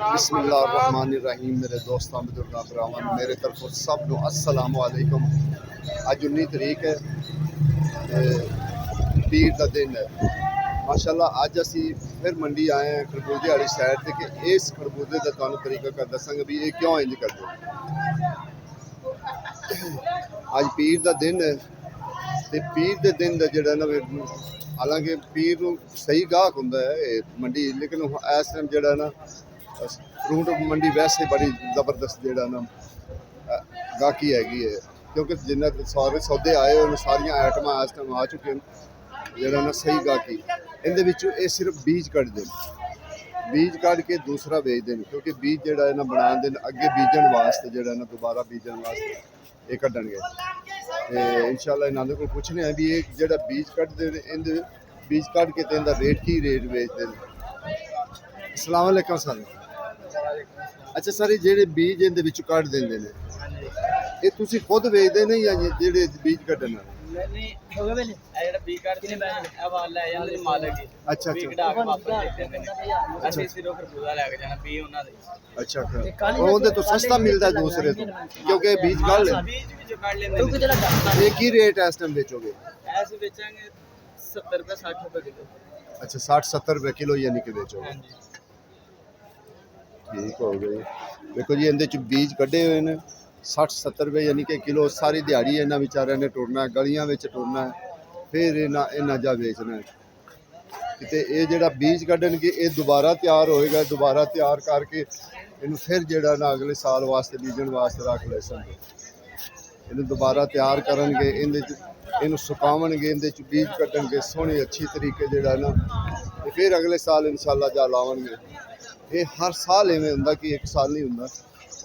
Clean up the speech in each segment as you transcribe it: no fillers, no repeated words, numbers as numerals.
बिस्मिल्लाहिर्रहमानिर्रहीम। मेरे दोस्तों बुजुर्गों भरावां मेरे तरफों सब नूं अस्सलाम वालेकुम। अज 19 तरीक है, पीर का दिन है। माशाल्लाह अज असी फिर मंडी आए हैं खरबूजे वाली साइड से कि इस खरबूजे का तुहानूं तरीका कर दसांगे भी ये क्यों इंज करदे। अज पीर का दिन है ते पीर के दिन का जिहड़ा ना, हालांकि पीर नूं सही गाहक हुंदा है मंडी, लेकिन इस टाइम जिहड़ा ना फ्रूट मंडी वैसे बड़ी जबरदस्त जिहड़ा ना गाहकी हैगी है, क्योंकि जिन्ना सारे सौदे आए हुए सारिया आइटम इस टाइम आ चुके हैं। जिहड़ा ना सही गाहकी इहदे विचों ये सिर्फ बीज कड्ढदे बीज कढ़ के दूसरा बेचते हैं, क्योंकि बीज जिहड़ा है ना बनाने अगे बीजन वास्ते जिहड़ा ना दोबारा बीजन वास्ते ये कड्ढणगे। ते इंशाअल्लाह इन्हां को पुछने हैं भी ये जिहड़ा बीज कड्ढदे ने इहदे बीज कढ़ के ते इहदा रेट की रेट बेचते हैं। अस्सलाम वालेकुम सर। अच्छा सर, ਜਿਹੜੇ बीज ਇਹਦੇ ਵਿੱਚੋਂ ਕੱਢ ਦਿੰਦੇ ਨੇ ਇਹ ਤੁਸੀਂ ਖੁਦ ਵੇਚਦੇ ਨੇ ਜਾਂ ਜਿਹੜੇ बीज ਕੱਢਣ ਵਾਲੇ? ਨਹੀਂ ਹੋਵੇ ਵੇ ਇਹ ਜਿਹੜਾ बीज ਕੱਢਦੇ ਨੇ ਮੈਂ ਇਹ ਵਾਲ ਲੈ ਜਾਂਦੇ ਨੇ ਮਾਲਕ ਜੀ। ਅੱਛਾ बीज ਕਢਾ ਕੇ ਵਾਪਸ ਦੇ ਦਿੰਦੇ ਨੇ। ਅਸੀਂ ਸਿਰੋਂ ਖਰਬੂਜ਼ਾ ਲੈ ਕੇ ਜਾਣਾ ਵੀ ਉਹਨਾਂ ਦੇ। ਅੱਛਾ ਉਹਦੇ ਤੋਂ ਸਸਤਾ ਮਿਲਦਾ ਦੂਸਰੇ ਤੋਂ, ਕਿਉਂਕਿ बीज ਕੱਢ ਲੈ बीज ਵਿੱਚੋਂ ਕੱਢ ਲੈਂਦੇ ਨੇ। ਇਹ ਕੀ ਰੇਟ ਹੈ ਇਸ ਟਾਈਮ ਵੇਚੋਗੇ? ਐਸੇ ਵੇਚਾਂਗੇ 70 ਰੁਪਏ 60 ਰੁਪਏ ਕਿਲੋ। अच्छा 60-70 रुपए किलो यानी कि बेचोगे? ਹਾਂਜੀ ठीक हो गई। देखो जी इहदे च बीज कड्ढे हुए ने 60-70 रुपए यानी कि किलो। सारी दिहाड़ी इन्हां विचारिਆਂ ने टुरना है, गलियां विच टुरना है, फिर इन्हां जा बेचना है। किते ये जिहड़ा बीज कड्ढणगे ये दोबारा तैयार होएगा, दोबारा तैयार करके इहनूं फिर जिहड़ा ना अगले साल वास्ते बीजण वास्ते रख ले सन। इहनूं दोबारा तैयार करनगे, इहदे च इहनूं सुकावणगे, इहदे च बीज कड्ढणगे सोहणे अच्छी तरीके जिहड़ा ना ते फिर अगले साल इंशाअल्लाह जा लावणगे। ये हर साल इवें हुंदा कि एक साल नहीं हुंदा।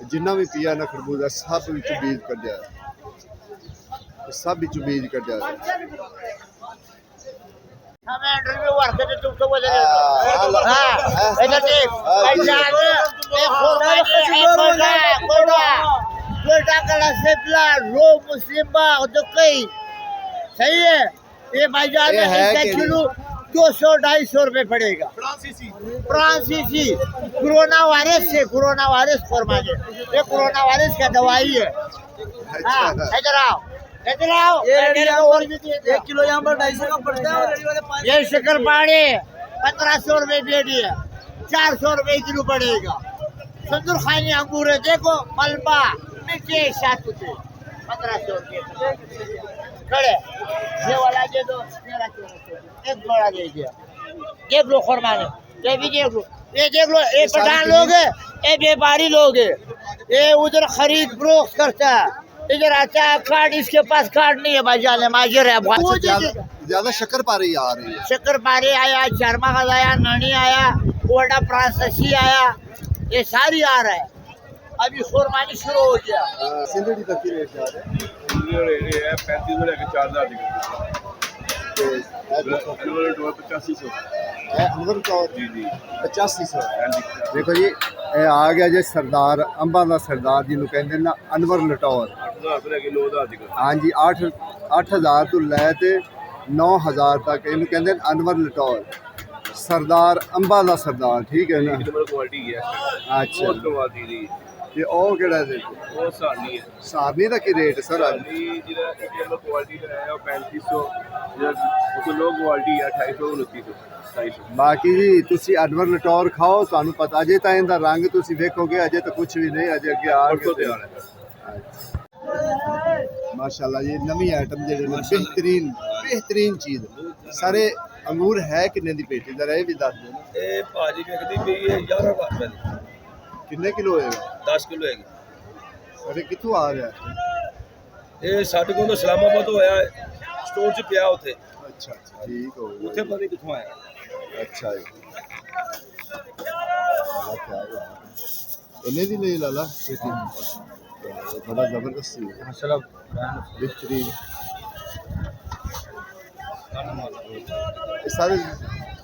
जिन्ना भी पिया ना खरबूजा सब विच बीज कड्ढिया, सब विच बीज कड्ढिया। हमें इंटरव्यू वर्क के तुम तो बोल रहे हो हां इधर देख भाईजान एक कोटा कला से प्ला रो मुस्लिम बा तो कई सही है। ये भाईजान इसका किलो 200-250 रुपए पड़ेगा। फ्रांसीसी कोरोना वायरस फरमा के ये कोरोना वायरस का दवाई है। हाँ इधर आओ और भी 1 किलो यहाँ पर 250 का पड़ता है। ये शक्कर पानी 1500 रुपए पेटी है, 400 रुपए किलो पड़ेगा। संदूर खानी अंगूर है, देखो मलबा मीठे साथ 1500 रुपए खड़े। ये वाला दे दो, एक बड़ा दे दिया। देख लो खुरमाने ये भी देख लो, ये देख लो। ये पठान लोग है, ये व्यापारी लोग है, ये उधर खरीद फरोख्त करता है, इधर आता है कार्ड, इसके पास कार्ड नहीं है भाईजान माजर है। ज्यादा शक्कर पारी आ रही है। शक्कर पारी आया, चरमागज आया, ननी आया, कोटा फ्रांसी आया, ये सारी आ रहा है। अभी खुरमानी शुरू हो गया। सिंधड़ी तक की रेट आ रहा है? 35 से लेकर 4000 तक। अनवर टॉर 8500 है। अनवर टॉर जी जी 8500। देखो जी ये आ गया जी सरदार अंबा का सरदार जिन्होंने कहते ना अनवर लटौर। 8000 से लेकर 9000 तक। हाँ जी 8000 तो लैके 9000 तक इन्होंने कहते अनवर लटौर सरदार अंबा का सरदार। ठीक है ना? क्वालिटी है। अच्छा बहुत जी। ते ओह केड़ा दे? वो सारनी है। सारनी दा की रेट सर? सारनी जिहड़ा एक नंबर क्वालिटी दा है 3500, जिहड़ा उसको लो क्वालिटी है 2800 2900 250। बाकी जी तुसी अनवर लटौर खाओ, तुहानू पता अजे तां इहदा रंग तुसी वेखोगे, अजे तो कुछ भी नहीं, अजे अगे आ के तैयार है। माशाल्लाह ये नवी आइटम जेहड़े बेहतरीन चीज। सारे अंगूर है किन्ने दी पेटी जरा ये भी दस दो। ये भाजी विकदी पई है 11 रुपए दी। किन्ने किलो होएगा? 10 किलो है। अरे कितों आ रहा है? ये साडे कोल इस्लामाबाद होया स्टोर च पिया उथे। अच्छा अच्छा ठीक हो गया। उथे पता नहीं किथों आया। अच्छा जी इन्हें दी नहीं लाला पेटी बड़ा जबरदस्त है माशाल्लाह बेहतरीन। सारे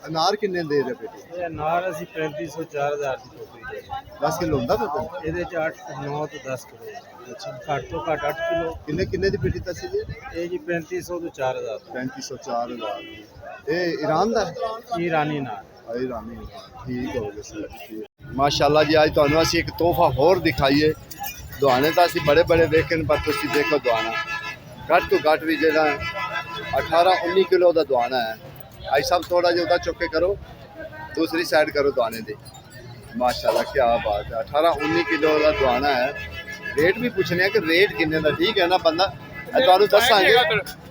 अनार किन्ने दे रहे पेटी? ਇਹ ਅਨਾਰ ਅਸੀਂ 3500 4000 ਦੀ ਟੋਕਰੀ ਦੇ 10 किलो ਹੁੰਦਾ ਤਾਂ? ਇਹਦੇ ਚ 8 9 ਤੋਂ 10 ਕਿਲੋ। ਅੱਛਾ ਘੱਟ ਤੋਂ ਘੱਟ 8 ਕਿਲੋ। किन्ने दी पेटी दसी जी? ਇਹ ਜੀ 3500 ਤੋਂ 4000 3500 4000। ये ईरान दा है? ईरानी नार। ईरानी ठीक हो गया सर। ਮਾਸ਼ਾਅੱਲਾ ਜੀ ਅੱਜ ਤੁਹਾਨੂੰ ਅਸੀਂ ਇੱਕ ਤੋਹਫਾ ਹੋਰ ਦਿਖਾਈਏ। ਦੁਆਨੇ ਤਾਂ ਅਸੀਂ ਬੜੇ ਬੜੇ ਵੇਖੇ ਨੇ, ਪਰ ਤੁਸੀਂ ਦੇਖੋ ਦੁਆਨਾ ਘੱਟ ਤੋਂ ਘੱਟ ਵੀ ਜਿਹੜਾ 18-19 ਕਿਲੋ ਦਾ ਦੁਆਨਾ ਹੈ। ਅੱਜ ਸਭ ਥੋੜਾ ਜਿਹਾ ਉਹਦਾ ਚੁੱਕ ਕੇ ਕਰੋ, दूसरी साइड करो दुआने दी। माशाल्लाह क्या बात है, 18-19 किलो का दुआना है। रेट भी पूछने कि रेट किन्ने का, ठीक है ना बंदा तुहानू दसांगे।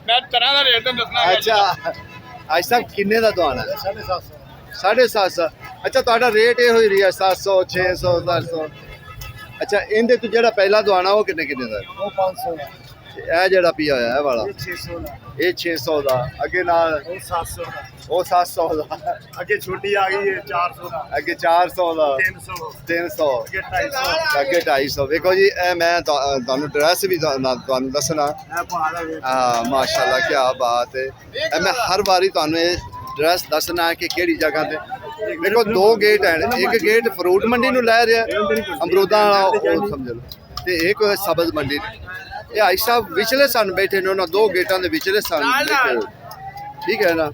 मैं तरह का रेट दसना। अच्छा आज तक किन्ने का दुआना है? 750। अच्छा तुहाडा रेट ये होई रही है 700 600 700। अच्छा इहदे तो जेड़ा पहला दुआना वो किन्ने किन्ने दा? वो 500 है, ਇਹ ਜਿਹੜਾ ਪਿਆ ਹੋਇਆ ਇਹ ਵਾਲਾ 600 ਦਾ, ਇਹ 600 ਦਾ, ਅੱਗੇ ਨਾਲ वो 700 ਦਾ, ਉਹ 700 ਦਾ, आगे छोटी आ गई है 400 ਦਾ, ਅੱਗੇ 400 ਦਾ, 300, 300, आगे 250, ਅੱਗੇ 250। ਵੇਖੋ ਜੀ ਇਹ ਮੈਂ ਤੁਹਾਨੂੰ ਡਰੈਸ ਵੀ ਤੁਹਾਨੂੰ ਦੱਸਣਾ। है पहाड़ा रेट। ਹਾਂ ਮਾਸ਼ਾਅੱਲਾ ਕੀ ਬਾਤ ਹੈ। ਇਹ ਮੈਂ ਹਰ ਵਾਰੀ ਤੁਹਾਨੂੰ ਇਹ ਡਰੈਸ ਦੱਸਣਾ ਹੈ ਕਿ ਕਿਹੜੀ ਜਗ੍ਹਾ ਤੇ। ਦੇਖੋ ਦੋ ਗੇਟ ਹਨ, ਇੱਕ ਗੇਟ ਫਰੂਟ ਮੰਡੀ ਨੂੰ ਲੈ ਰਿਹਾ ਅਮਰੂਦਾਂ ਵਾਲਾ, ਉਹ ਸਮਝ ਲਓ, ਤੇ ਇੱਕ ਸਬਜ਼ ਮੰਡੀ। ਇਹ ਆਈ ਸਾਹਿਬ ਵਿਚਲੇ ਸਨ ਬੈਠੇ ਨੇ, ਉਹਨਾਂ ਦੋ ਗੇਟਾਂ ਦੇ ਵਿਚਲੇ ਸਨ ਬੈਠੇ ਹੋਏ। ਠੀਕ ਹੈ ਨਾ,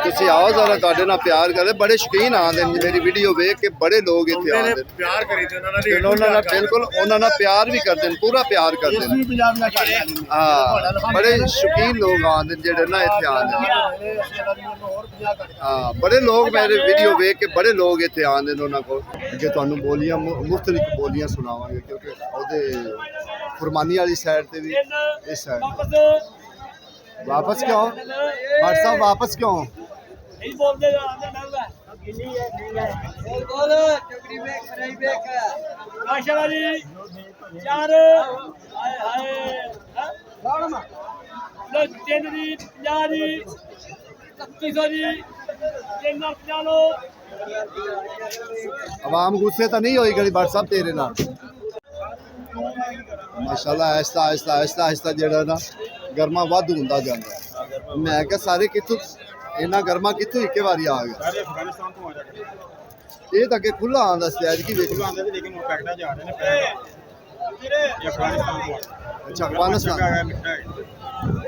ਤੁਸੀਂ ਆਓ ਜ਼ਰਾ, ਤੁਹਾਡੇ ਨਾਲ ਪਿਆਰ ਕਰਦੇ, ਬੜੇ ਸ਼ੌਕੀਨ ਆਉਂਦੇ ਨੇ ਮੇਰੀ ਵੀਡੀਓ ਵੇਖ ਕੇ, ਬੜੇ ਲੋਕ ਇੱਥੇ ਆਉਂਦੇ ਨੇ, प्यार करी थे उन्होंने, ਤੇ ਉਹਨਾਂ ਨਾਲ ਬਿਲਕੁਲ ਉਹਨਾਂ ਨਾਲ ਪਿਆਰ ਵੀ ਕਰਦੇ ਨੇ, ਪੂਰਾ ਪਿਆਰ ਕਰਦੇ ਨੇ। पंजाब में कर ਹਾਂ ਬੜੇ ਸ਼ੌਕੀਨ ਲੋਕ ਆਉਂਦੇ ਨੇ ਜਿਹੜੇ ਨਾ ਇੱਥੇ ਆਉਂਦੇ ਨੇ। ਹਾਂ ਬੜੇ ਲੋਕ ਮੇਰੇ ਵੀਡੀਓ ਵੇਖ ਕੇ ਬੜੇ ਲੋਕ ਇੱਥੇ ਆਉਂਦੇ ਨੇ ਉਹਨਾਂ ਕੋਲ। ਅੱਗੇ ਤੁਹਾਨੂੰ ਬੋਲੀਆਂ ਮੁਖਤਲਿਫ ਬੋਲੀਆਂ ਸੁਣਾਵਾਂਗੇ, ਕਿਉਂਕਿ ਉਹਦੇ ਕੁਰਬਾਨੀ ਵਾਲੀ ਸਾਈਡ ਤੇ ਵੀ ਇਸ ਸਾਈਡ। वापस क्यों भाट साहब, वापस क्यों? ਨਹੀਂ ਬੋਲਦੇ ਆਂਦੇ ਡਰਦਾ ਕਿੰਨੀ ਹੈ ਨਹੀਂ ਹੈ ਬੋਲ ਟੁਕੜੀ ਵੇਖ ਫਰਾਈ ਵੇਖ ਮਾਸ਼ਾਅੱਲਾ ਜੀ। ਚਾਰ ਹਾਏ ਹਾਏ ਹਾਂ ਲੋ ਤਿੰਨ ਦੀ 50 ਦੀ 3100 ਦੀ ਤਿੰਨ ਨਾਲ 50 ਲੋ। आवाम गुस्से तो नहीं होई गली भाट साहब तेरे नाल? माशाल्लाह आहिस्ता आहिस्ता आहिस्ता आहिस्ता ਜਿਹੜਾ ਨਾ ਗਰਮਾ ਵੱਧ ਹੁੰਦਾ ਜਾਂਦਾ ਹੈ। ਮੈਂ ਕਿਹਾ ਸਾਰੇ ਕਿੱਥੋਂ ਇੰਨਾ ਗਰਮਾ ਕਿੱਥੋਂ ਇੱਕੇ ਵਾਰੀ ਆ ਗਿਆ? ਸਾਰੇ ਅਫਗਾਨਿਸਤਾਨ ਤੋਂ ਆ ਜਾਂਦੇ। ਇਹ ਤਾਂ ਅੱਗੇ ਖੁੱਲਾ ਆਉਂਦਾ ਸੀ, ਅੱਜ ਕੀ ਵੇਖ ਲਓ। ਆਂਦੇ ਲੇਕਿਨ ਉਹ ਪੈਕਟਾਂ ਜਾ ਰਹੇ ਨੇ ਇਹ ਅਫਗਾਨਿਸਤਾਨ ਤੋਂ। ਅੱਛਾ ਅਫਗਾਨਿਸਤਾਨ ਹੈ ਮਿੱਠਾ ਹੈ।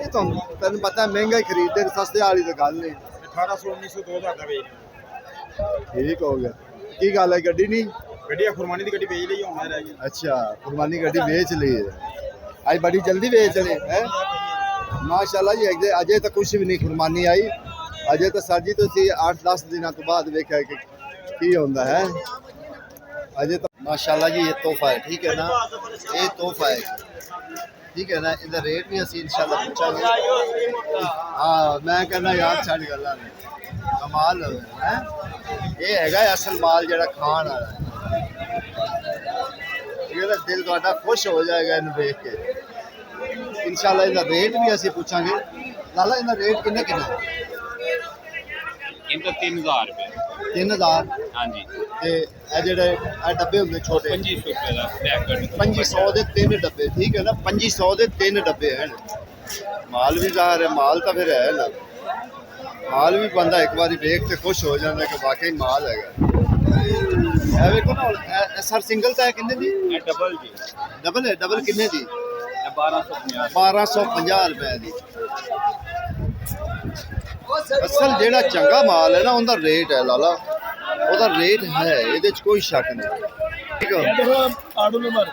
ਇਹ ਤਾਂ ਤੈਨੂੰ ਪਤਾ ਮਹਿੰਗਾ ਹੀ ਖਰੀਦਦੇ ਨੇ, ਸਸਤੇ ਵਾਲੀ ਤਾਂ ਗੱਲ ਨਹੀਂ। 1800 1900 2000 ਦਾ ਵੇਚ। ਠੀਕ ਹੋ ਗਿਆ। ਕੀ ਗੱਲ ਹੈ, ਗੱਡੀ ਨਹੀਂ? ਗੱਡੀ ਖੁਰਮਾਨੀ ਦੀ ਗੱਡੀ ਵੇਚ ਲਈ, ਹੁਣ ਰਹਿ ਗਈ। अच्छा कुर्बानी गड्डी बेच ली है, आज बड़ी जल्दी बेच ले है माशाल्लाह जी। अजय तो कुछ भी नहीं कुर्बानी आई, अजय तो सर जी तुसी 8-10 दिनों तो बाद वेख्या कि की होंदा है। अजय तो माशाल्लाह जी ये तोहफा है, ठीक है ना, ये तोहफा है, ठीक है ना। इधर रेट भी असी इंशाल्लाह पूछांगे। हाँ मैं कहना यार सारी गल्लां ने कमाल है। ये हैगा असल माल जेड़ा खान वाला है। ਇਹਦਾ ਦਿਲ ਤੁਹਾਡਾ ਖੁਸ਼ ਹੋ ਜਾਏਗਾ ਇਹਨੂੰ ਦੇਖ ਕੇ। ਇਨਸ਼ਾਅੱਲਾ ਇਹਦਾ ਰੇਟ ਵੀ ਅਸੀਂ ਪੁੱਛਾਂਗੇ। ਲਾਲਾ ਇਹਦਾ ਰੇਟ ਕਿੰਨੇ ਕਿੰਨਾ? इनका 3000 रुपये। 3000। ਹਾਂਜੀ ਤੇ ਇਹ ਜਿਹੜੇ ਇਹ ਡੱਬੇ ਹੁੰਦੇ ਛੋਟੇ 2500 रुपये ਦਾ ਪੈਕਟ। 2500 ਦੇ 3 ਡੱਬੇ, ਠੀਕ ਹੈ ਨਾ, 2500 ਦੇ 3 ਡੱਬੇ ਹਨ। ਮਾਲ ਵੀ ਜ਼ਾਹਰ ਹੈ, ਮਾਲ ਤਾਂ ਫਿਰ ਹੈ ਨਾ, ਮਾਲ ਵੀ ਬੰਦਾ ਇੱਕ ਵਾਰੀ ਵੇਖ ਕੇ ਖੁਸ਼ ਹੋ ਜਾਂਦਾ ਕਿ ਵਾਕਈ ਮਾਲ ਹੈਗਾ। ਇਹ ਵੇਖੋ ਨਾ ਇਹ ਸਰ ਸਿੰਗਲ ਤਾਂ ਹੈ ਕਿੰਨੇ ਦੀ? ਇਹ ਡਬਲ ਜੀ। ਡਬਲ ਹੈ, ਡਬਲ ਕਿੰਨੇ ਦੀ? ਇਹ 1250। 1250 ਰੁਪਏ ਦੀ। ਅਸਲ ਜਿਹੜਾ ਚੰਗਾ ਮਾਲ ਹੈ ਨਾ ਉਹਦਾ ਰੇਟ ਹੈ ਲਾਲਾ, ਉਹਦਾ ਰੇਟ ਹੈ, ਇਹਦੇ ਚ ਕੋਈ ਸ਼ੱਕ ਨਹੀਂ। ਠੀਕ ਹੈ। देखो आड़ू में मार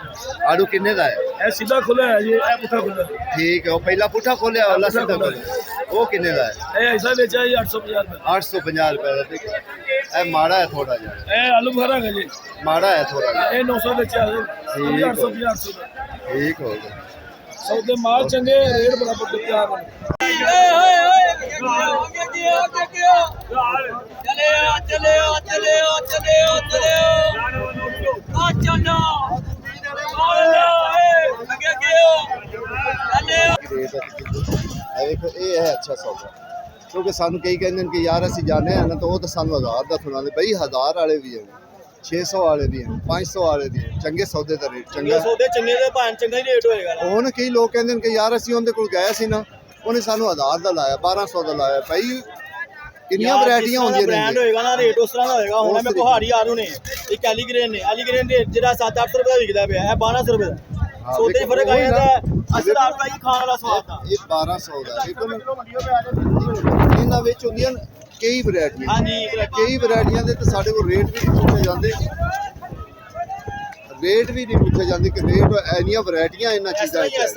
ਆੜੂ ਕਿੰਨੇ ਦਾ ਹੈ? ए सीधा खुला है ये ए पुठा खुला है ਠੀਕ ਹੈ, ਉਹ ਪਹਿਲਾ ਪੁੱਠਾ ਖੋਲਿਆ ਵਾਲਾ ਸਿੱਧਾ ਖੋਲਿਆ, ਉਹ ਕਿੰਨੇ ਦਾ ਹੈ? ए ऐसा बेचा है 850 रुपए 850 ਰੁਪਏ ਦਾ। ਠੀਕ ਹੈ, ਇਹ ਮਾੜਾ ਹੈ ਥੋੜਾ ਜਿਹਾ, ए आलू बुखारा का जी ਮਾੜਾ ਹੈ ਥੋੜਾ ਜਿਹਾ। ए 900 बेचा है ठीक है। 850 800 ਠੀਕ ਹੋ ਗਿਆ। सौदे माल चंगे रेट बराबर तो तैयार है ਦੇਖੋ ਇਹ ਹੈ ਅੱਛਾ ਸੌਦਾ, ਕਿਉਂਕਿ ਸਾਨੂੰ ਕਈ ਕਹਿੰਦੇ ਨੇ ਕਿ ਯਾਰ ਅਸੀਂ ਜਾਣੇ ਆ ਨਾ, ਤਾਂ ਉਹ ਤਾਂ ਸਾਨੂੰ 1000 ਦਾ ਸੁਣਾਉਂਦੇ। ਬਈ 1000 ਵਾਲੇ ਵੀ ਹਨ, 600 ਵਾਲੇ ਵੀ ਹਨ, 500 ਵਾਲੇ ਵੀ ਹਨ। ਚੰਗੇ ਸੌਦੇ ਦਾ ਰੇਟ ਚੰਗਾ। ਸੌਦੇ ਚੰਗੇ ਦੇ ਭਾਂ ਚੰਗਾ ਹੀ ਰੇਟ ਹੋਏਗਾ। ਹੁਣ ਕਈ ਲੋਕ ਕਹਿੰਦੇ ਨੇ ਕਿ ਯਾਰ ਅਸੀਂ ਉਹਦੇ ਕੋਲ ਗਏ ਸੀ ਨਾ, ਉਹਨੇ ਸਾਨੂੰ 1000 ਦਾ ਲਾਇਆ, 1200 ਦਾ ਲਾਇਆ। ਭਾਈ ਕਿੰਨੀਆਂ ਵੈਰਾਈਟੀਆਂ ਹੁੰਦੀਆਂ ਨੇ, ਬ੍ਰਾਂਡ ਹੋਏਗਾ ਨਾ ਰੇਟ ਉਸ ਤਰ੍ਹਾਂ ਦਾ ਹੋਏਗਾ। ਹੁਣ ਮੈਂ ਕੋਹਾਰੀ ਆਰੂ ਨੇ ਇੱਕ ਐਲੀਗ੍ਰੇਨ ਨੇ, ਐਲੀਗ੍ਰੇਨ ਦੇ ਜਿਹੜਾ 7-800 ਰੁਪਏ ਦਾ ਵਿਕਦਾ ਪਿਆ, ਇਹ 1200 ਰੁਪਏ ਦਾ। ਸੌਦੇ 'ਚ ਫਰਕ ਆ ਜਾਂਦਾ ਹੈ। ਅਸਲ ਆਪਦਾ ਹੀ ਖਾਣ ਵਾਲਾ ਸਵਾਦ ਦਾ। ਇਹ 1200 ਦਾ। ਦੇਖੋ ਨਾ ਇਹਨਾਂ ਵਿੱਚ ਹੁੰਦੀਆਂ ਕਈ ਵੈਰਾਈਟੀਆਂ। ਹਾਂਜੀ ਕਈ ਵੈਰਾਈਟੀਆਂ ਦੇ ਤਾਂ ਸਾਡੇ ਕੋਲ ਰੇਟ ਵੀ ਨਹੀਂ ਪੁੱਛੇ ਜਾਂਦੇ। ਰੇਟ ਵੀ ਨਹੀਂ ਪੁੱਛੇ ਜਾਂਦੇ ਕਿ ਰੇਟ ਇੰਨੀਆਂ ਵੈਰਾਈਟੀਆਂ ਇਹਨਾਂ ਚੀਜ਼ਾਂ ਵਿੱਚ ਹੈ।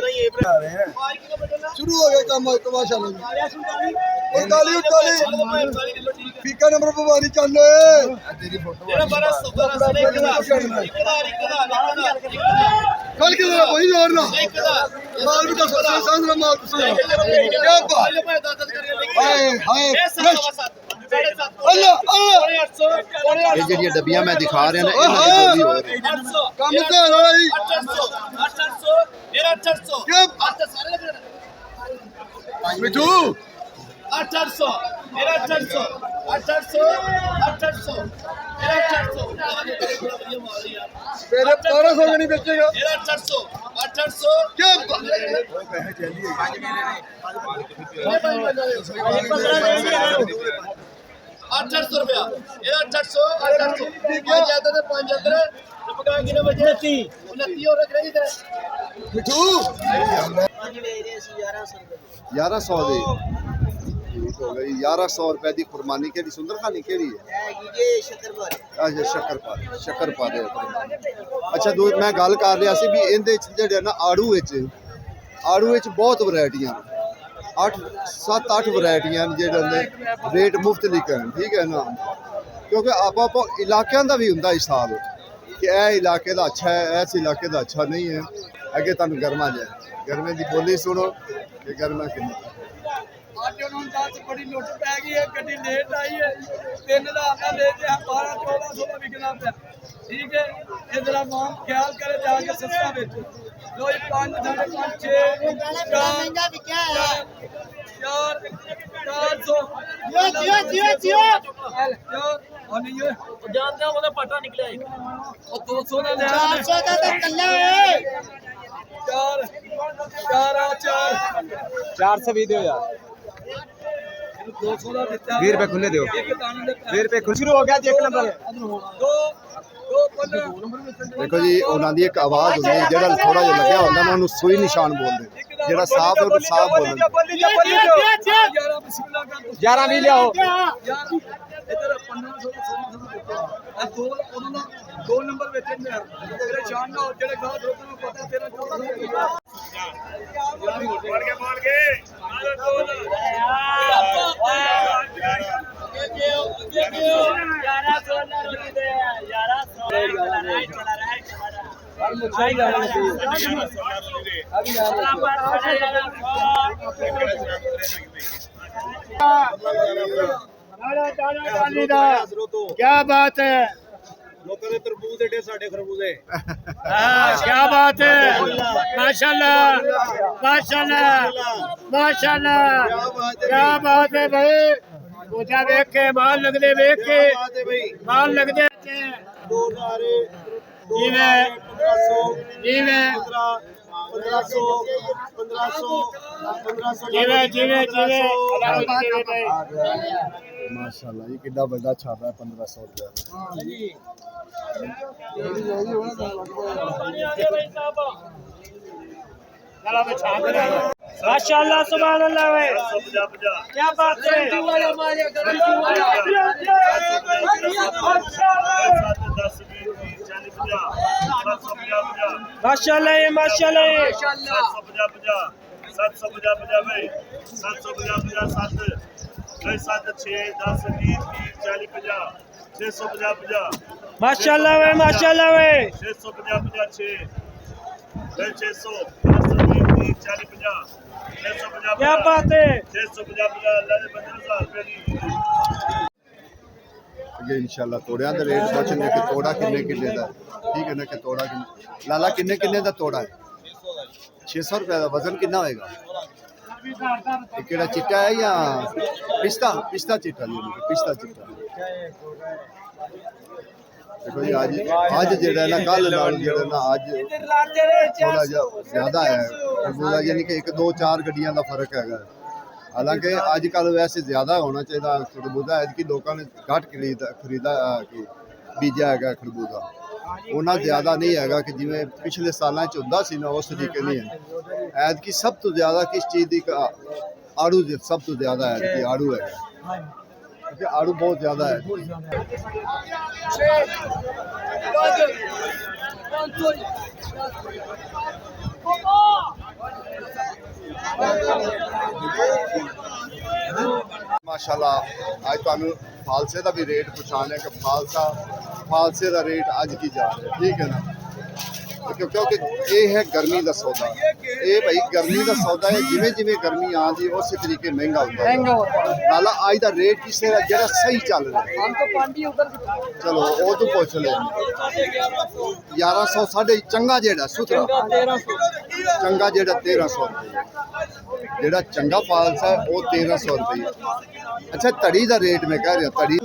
शुरू हो गया काम तो माशाल्लाह 39 फीका नंबर भवानी चल कल के जरा वही और ना माल भी तो सांसरा माल क्या बात हाय हाय अल्लाह अल्लाह ਇਹ ਜਿਹੜੀਆਂ ਡੱਬੀਆਂ ਮੈਂ ਦਿਖਾ ਰਿਹਾ ਨਾ ਇਹਨਾਂ ਦੀ ਬੋਲੀ ਹੋ ਰਹੀ काम तो है भाई क्या मिठू 800 मेरा 800 मेरे 1200 का नहीं बेचेगा मेरा 800 क्या 800 रुपया मेरा 800 पांच जाते थे 5 जाते पका किने बजे 29 और रख रही थे मिठू 1100 ਦੇ ਠੀਕ ਹੋ ਗਈ 1100 ਰੁਪਏ ਦੀ ਕੁਰਬਾਨੀ ਕਿਹੜੀ ਸੁੰਦਰ ਖਾਨੀ ਕਿਹੜੀ ਹੈ ਅੱਛਾ ਸ਼ੱਕਰਪਾਰੇ ਅੱਛਾ ਦੋ ਮੈਂ ਗੱਲ ਕਰ ਰਿਹਾ ਸੀ ਵੀ ਇਹਦੇ ਵਿੱਚ ਜਿਹੜੇ ਨਾ ਆੜੂ ਵਿੱਚ ਬਹੁਤ ਵੈਰਾਈਟੀਆਂ 7-8 ਵੈਰਾਈਟੀਆਂ ਜਿਹੜੇ ਨੇ ਰੇਟ ਮੁਫਤ ਲਿਖੇ ਹਨ ਠੀਕ ਹੈ ਨਾ ਕਿਉਂਕਿ ਆਪੋ ਇਲਾਕਿਆਂ ਦਾ ਵੀ ਹੁੰਦਾ ਹਿਸਾਬ ਕਿ ਇਹ ਇਲਾਕੇ ਦਾ ਅੱਛਾ ਹੈ ਇਸ ਇਲਾਕੇ ਦਾ ਅੱਛਾ ਨਹੀਂ ਹੈ ਅੱਗੇ ਤੁਹਾਨੂੰ ਗਰਮਾ ਜਾਏ ਗਰਮੇ ਦੀ ਬੋਲੀ ਸੁਣੋ ਕਿ ਗਰਮਾ ਕਿੰਨੀ आज उन्होंने 10 बड़ी लुट पै गई है गड्डी लेट आई है 3000 का ले के 1200-1400 का बिकना पे ठीक है ये जरा माम ख्याल करे जाके सस्ता बेच लो 5 5.5 6 महंगा भी क्या है 400 जियो और नहीं है जानते हो वो पटा निकला है और 200 ना ले 400 का तो कल्ला है 400 भी दो यार 200 ਦਾ ਦਿੱਤਾ 20 ਰੁਪਏ ਖੁੱਲੇ ਦਿਓ 20 ਰੁਪਏ ਖੁੱਲ ਸ਼ੁਰੂ ਹੋ ਗਿਆ ਜੀ 1 ਨੰਬਰ ਦੋ ਦੇਖੋ ਜੀ ਉਹਨਾਂ ਦੀ ਇੱਕ ਆਵਾਜ਼ ਹੁੰਦੀ ਹੈ ਜਿਹੜਾ ਥੋੜਾ ਜਿਹਾ ਲੱਗਿਆ ਹੁੰਦਾ ਨਾ ਉਹਨੂੰ ਸੂਈ ਨਿਸ਼ਾਨ ਬੋਲਦੇ ਜਿਹੜਾ ਸਾਫ਼ ਹੈ ਉਹਨੂੰ ਸਾਫ਼ ਬੋਲਦੇ 11 ਵੀ ਲਿਆਓ इधर 1500 1600 दो ਉਹਨਾਂ ਦਾ 2 ਨੰਬਰ ਵਿੱਚ ਤੇਰੇ ਸ਼ਾਨ ਨਾਲ ਜਿਹੜੇ ਗਾਹ ਦੋਸਤ ਨੂੰ ਪਤਾ ਤੇਰਾ 1400 ਬੋਲ ਕੇ क्या बात है ਲੋਕਾਂ ਦੇ ਤਰਬੂਜ ਏਡੇ ਸਾਡੇ ਖਰਬੂਜ਼ੇ क्या बात है माशाल्लाह माशाल्लाह माशाल्लाह क्या बात है भाई पूछा देख के माल लगदे देख के माल लगदे ਦੋ ਨਾਰੇ जीवे जीवे 1500 जीवे जीवे जीवे ਮਾਸ਼ਾਅੱਲਾ ਇਹ ਕਿੰਨਾ ਵੱਡਾ ਛਾਪਾ ਹੈ 1500 ਰੁਪਏ माशाल्लाह सुभान अल्लाह भाई क्या बात है माशाल्लाह ये माशाल्लाह ये 750 माशाल्लाह भाई माशाल्लाह भाई 650 क्या बात है 650 अल्लाह ने 15000 रुपए दी ਅੱਗੇ ਇਨਸ਼ਾਅੱਲਾ ਤੋੜਿਆਂ ਦਾ ਰੇਟ ਪੁੱਛਣਗੇ ਕਿ ਤੋੜਾ ਕਿੰਨੇ ਦਾ ਠੀਕ ਹੈ ਨਾ ਕਿ ਤੋੜਾ ਲਾਲਾ ਕਿੰਨੇ ਦਾ ਤੋੜਾ ਹੈ 600 ਰੁਪਏ ਦਾ ਵਜ਼ਨ ਕਿੰਨਾ ਹੋਏਗਾ ਇਹ ਕਿਹੜਾ ਚਿੱਟਾ ਹੈ ਜਾਂ ਪਿਸਤਾ ਚਿੱਟਾ ਪਿਸਤਾ ਚਿੱਟਾ ਦੇਖੋ ਜੀ ਅੱਜ ਜਿਹੜਾ ਨਾ ਕੱਲ ਨਾਲ ਜਿਹੜਾ ਨਾ ਅੱਜ ਥੋੜਾ ਜਿਹਾ ਜ਼ਿਆਦਾ ਹੈ ਖਰਬੂਜ਼ਾ ਯਾਨੀ ਕਿ 1-2-4 ਗੱਡੀਆਂ ਦਾ ਫਰਕ ਹੈਗਾ ਹਾਲਾਂਕਿ ਅੱਜ ਕੱਲ ਵੈਸੇ ਜ਼ਿਆਦਾ ਹੋਣਾ ਚਾਹੀਦਾ ਖਰਬੂਜ਼ਾ ਐਤਕੀ ਲੋਕਾਂ ਨੇ ਘੱਟ ਖਰੀਦਾ ਕਿ ਬੀਜਿਆ ਹੈਗਾ ਖਰਬੂਜ਼ਾ ਉਹਨਾਂ ਜ਼ਿਆਦਾ ਨਹੀਂ ਹੈਗਾ ਕਿ ਜਿਵੇਂ ਪਿਛਲੇ ਸਾਲਾਂ 'ਚ ਹੁੰਦਾ ਸੀ ਨਾ ਉਸ ਤਰੀਕੇ ਨਹੀਂ ਹੈ ਐਤਕੀ ਸਭ ਤੋਂ ਜ਼ਿਆਦਾ ਕਿਸ ਚੀਜ਼ ਦੀ ਆੜੂ ਸਭ ਤੋਂ ਜ਼ਿਆਦਾ ਹੈ ਕਿ ਆੜੂ ਹੈ क्योंकि आड़ू बहुत ज्यादा है माशाल्लाह आज ਤੁਹਾਨੂੰ फालसे का भी रेट पुछाने कि फालसे का रेट अज की जा रहा है ठीक है ना क्योंकि ये है गर्मी का सौदा ये भाई गर्मी का सौदा है जिमें जिमें गर्मी आती है उस तरीके महंगा होता है नाला अज का रेट किसे का जरा सही चल रहा है चलो वो तो पूछ ले 1100 साढ़े चंगा जेड़ा सुथरा चंगा जेड़ा 1300 जेड़ा चंगा फालसा है वो 1300 रुपये अच्छा तड़ी का रेट मैं कह रहा तड़ी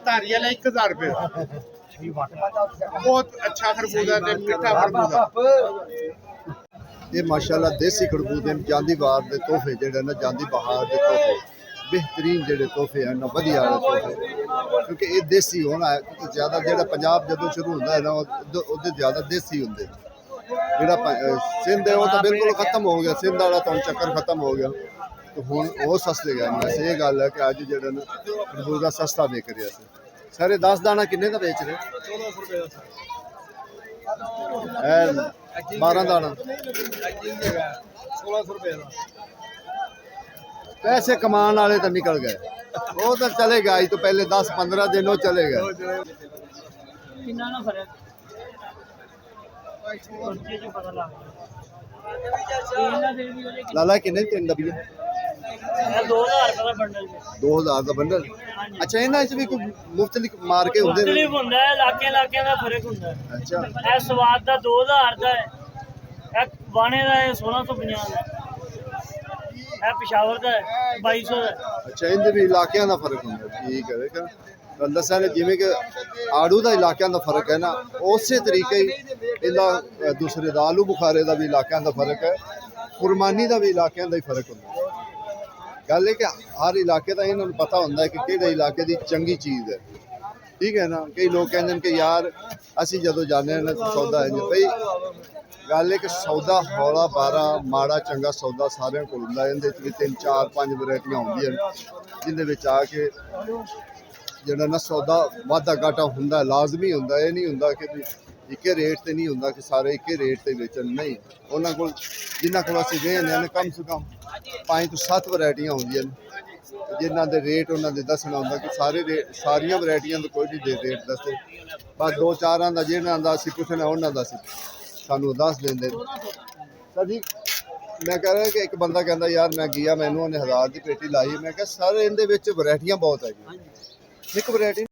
धारियाल 1000 रुपए बहुत अच्छा खरबूजा ते मिठा खरबूजा ये माशाल्लाह देसी खरबूजे जांदी बार दे तोहफे जेड़े ना जांदी बहार दे तोहफे बेहतरीन जेड़े तोहफे हैं ना वधिया वाले तोहफे क्योंकि ये देसी होना है ज्यादा जेड़ा पंजाब जदों शुरू होंदा है ना ओदे ज्यादा देसी होंदे जेड़ा सिंध है वो तो बिल्कुल खत्म हो गया सिंध वाला तो चक्कर खत्म हो गया तो हुण वो सस्ते गए वैसे ये गल है कि अज जेड़ा ना खरबूजा सस्ता बेच रहा है सारे 10 दाना किन्ने का बेच रहे 12 दाना 1600 रुपए का पैसे कमान वाले तो निकल गए वो तो चले गए आज तो पहले 10-15 दिन वो चले गए कितना ना फर्क पर्चे जो पता लग लाला किन्ने तीन डब्बे 2000 रुपए ਦਾ ਬੰਡਲ 2000 ਦਾ ਬੰਡਲ ਅੱਛਾ ਇਹਨਾਂ ਵਿੱਚ ਵੀ ਕੋਈ ਮੁਫਤਲਿਕ ਮਾਰ ਕੇ ਹੁੰਦੇ ਨੇ ਮੁਖਤਲਿਫ ਹੁੰਦਾ ਹੈ ਇਲਾਕਿਆਂ ਦਾ ਫਰਕ ਹੁੰਦਾ ਹੈ ਅੱਛਾ ਇਹ ਸਵਾਦ ਦਾ 2000 ਦਾ ਹੈ ਇਹ ਬਾਣੇ ਦਾ ਹੈ 1650 ਦਾ ਇਹ ਪਿਸ਼ਾਵਰ ਦਾ ਹੈ 2200 ਦਾ ਅੱਛਾ ਇਹਦੇ ਵੀ ਇਲਾਕਿਆਂ ਦਾ ਫਰਕ ਹੁੰਦਾ ਠੀਕ ਹੈ ਦੇਖਾਂ ਤੁਹਾਨੂੰ ਦੱਸਿਆ ਨੇ ਜਿਵੇਂ ਕਿ ਆੜੂ ਦਾ ਇਲਾਕਿਆਂ ਦਾ ਫਰਕ ਹੈ ਨਾ ਉਸੇ ਤਰੀਕੇ ਹੀ ਇਹਦਾ ਦੂਸਰੇ ਦਾ ਆਲੂ ਬੁਖਾਰੇ ਦਾ ਵੀ ਇਲਾਕਿਆਂ ਦਾ ਫਰਕ ਹੈ ਕੁਰਬਾਨੀ ਦਾ ਵੀ ਇਲਾਕਿਆਂ ਦਾ ਹੀ ਫਰਕ ਹੁੰਦਾ ਗੱਲ ਇਹ ਕਿ ਹਰ ਇਲਾਕੇ ਦਾ ਇਹਨਾਂ ਨੂੰ ਪਤਾ ਹੁੰਦਾ ਹੈ ਕਿ ਕਿਹੜੇ ਇਲਾਕੇ ਦੀ ਚੰਗੀ ਚੀਜ਼ ਹੈ ਠੀਕ ਹੈ ਨਾ ਕਈ ਲੋਕ ਕਹਿੰਦੇ ਨੇ ਕਿ ਯਾਰ ਅਸੀਂ ਜਦੋਂ ਜਾਂਦੇ ਹਾਂ ਨਾ ਸੌਦਾ ਹੈ ਭਈ ਗੱਲ ਇਹ ਕਿ ਸੌਦਾ ਹੌਲਾ 12 ਮਾੜਾ ਚੰਗਾ ਸੌਦਾ ਸਾਰਿਆਂ ਕੋਲ ਹੁੰਦਾ ਇਹਦੇ ਵਿੱਚ ਵੀ 3-4-5 ਵੈਰਾਈਟੀਆਂ ਹੁੰਦੀਆਂ ਜਿਹਦੇ ਵਿੱਚ ਆ ਕੇ ਜਿਹੜਾ ਨਾ ਸੌਦਾ ਵਾਧਾ ਘਾਟਾ ਹੁੰਦਾ ਲਾਜ਼ਮੀ ਹੁੰਦਾ ਇਹ ਨਹੀਂ ਹੁੰਦਾ ਕਿ ਇੱਕੇ ਰੇਟ ਤੇ ਨਹੀਂ ਹੁੰਦਾ ਕਿ ਸਾਰੇ ਇੱਕੇ ਰੇਟ ਤੇ ਵੇਚਣ ਨਹੀਂ ਉਹਨਾਂ ਕੋਲ ਜਿਨ੍ਹਾਂ ਕੋਲ ਅਸੀਂ ਗਏ ਨੇ ਕਮ ਸੇ ਕਮ 5 ਤੋਂ 7 ਵੈਰਾਈਟੀਆਂ ਹੁੰਦੀਆਂ ਨੇ ਜਿਨ੍ਹਾਂ ਦੇ ਰੇਟ ਉਹਨਾਂ ਦੇ ਦੱਸਣਾ ਹੁੰਦਾ ਕਿ ਸਾਰੀਆਂ ਵੈਰਾਈਟੀਆਂ ਦਾ ਕੋਈ ਨਹੀਂ ਰੇਟ ਦੱਸੇ ਬਸ 2-4 ਦਾ ਜਿਹਨਾਂ ਦਾ ਅਸੀਂ ਪੁੱਛਣਾ ਉਹਨਾਂ ਦਾ ਅਸੀਂ ਸਾਨੂੰ ਦੱਸ ਦਿੰਦੇ ਸਰ ਜੀ ਮੈਂ ਕਹਿ ਰਿਹਾ ਕਿ ਇੱਕ ਬੰਦਾ ਕਹਿੰਦਾ ਯਾਰ ਮੈਂ ਗਿਆ ਮੈਨੂੰ ਉਹਨੇ 1000 ਦੀ ਪੇਟੀ ਲਾਈ ਮੈਂ ਕਿਹਾ ਸਰ ਇਹਦੇ ਵਿੱਚ ਵੈਰਾਈਟੀਆਂ ਬਹੁਤ ਹੈਗੀਆਂ ਇੱਕ ਵੈਰਾਈਟੀ